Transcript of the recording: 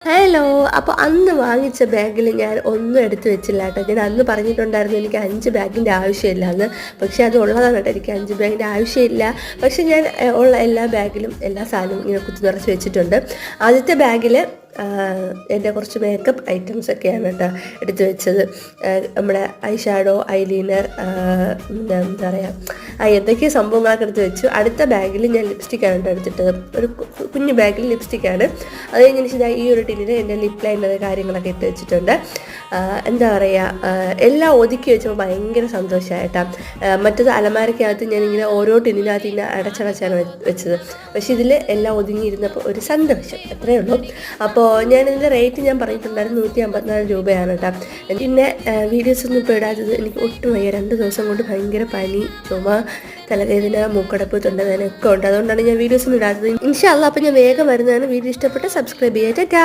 Hello. അപ്പോൾ അന്ന് വാങ്ങിച്ച ബാഗിൽ ഞാൻ ഒന്നും എടുത്ത് വെച്ചില്ല കേട്ടോ. ഞാൻ അന്ന് പറഞ്ഞിട്ടുണ്ടായിരുന്നു എനിക്ക് 5 ബാഗിൻ്റെ ആവശ്യമില്ല എന്ന്. പക്ഷേ അത് ഉള്ളതാണ് കേട്ടോ, എനിക്ക് 5 ബാഗിൻ്റെ ആവശ്യമില്ല. പക്ഷേ ഞാൻ ഉള്ള എല്ലാ ബാഗിലും എല്ലാ സാധനവും ഇങ്ങനെ കുത്തി നിറച്ച് വെച്ചിട്ടുണ്ട്. ആദ്യത്തെ ബാഗിൽ എൻ്റെ കുറച്ച് മേക്കപ്പ് ഐറ്റംസൊക്കെയാണ് കേട്ടോ എടുത്ത് വെച്ചത്. നമ്മുടെ ഐ ഷാഡോ, ഐലൈനർ, എന്താ പറയുക, എന്തൊക്കെയോ സംഭവങ്ങളൊക്കെ എടുത്ത് വെച്ചു. അടുത്ത ബാഗിൽ ഞാൻ ലിപ്സ്റ്റിക്കാണ് കേട്ടോ എടുത്തിട്ടത്. ഒരു കുഞ്ഞു ബാഗിൽ ലിപ്സ്റ്റിക്കാണ്. അത് കഴിഞ്ഞ് ഈ ഒരു ടിന്നിൽ എൻ്റെ ലിപ് ലൈനർ കാര്യങ്ങളൊക്കെ ഇട്ട് വെച്ചിട്ടുണ്ട്. എന്താ പറയുക, എല്ലാം ഒതുക്കി വെച്ചപ്പോൾ ഭയങ്കര സന്തോഷമായിട്ടാണ്. മറ്റത് അലമാരക്കകത്ത് ഞാനിങ്ങനെ ഓരോ ടിന്നിനകത്ത് ഇങ്ങനെ അടച്ചടച്ചാണ് വെച്ചത്. പക്ഷേ ഇതിൽ എല്ലാം ഒതുങ്ങിയിരുന്നപ്പോൾ ഒരു സന്തോഷം, അത്രയേ ഉള്ളൂ. അപ്പോൾ ഞാനിതിൻ്റെ റേറ്റ് ഞാൻ പറഞ്ഞിട്ടുണ്ടായിരുന്നു 154 രൂപയാണ് കേട്ടോ. പിന്നെ വീഡിയോസൊന്നും ഇപ്പോൾ ഇടാത്തത് എനിക്ക് ഒട്ടും വയ്യ. 2 ദിവസം കൊണ്ട് ഭയങ്കര പനി, ചുമ, തലവേദന, മൂക്കടപ്പ്, തൊണ്ടവേദന ഒക്കെ ഉണ്ട്. അതുകൊണ്ടാണ് ഞാൻ വീഡിയോസൊന്നും ഇടാത്തത്. ഇൻഷാ അല്ലാഹ് അപ്പോൾ ഞാൻ വേഗം വരുന്നതാണ്. വീഡിയോ ഇഷ്ടപ്പെട്ട് സബ്സ്ക്രൈബ് ചെയ്യാം. ടാറ്റാ.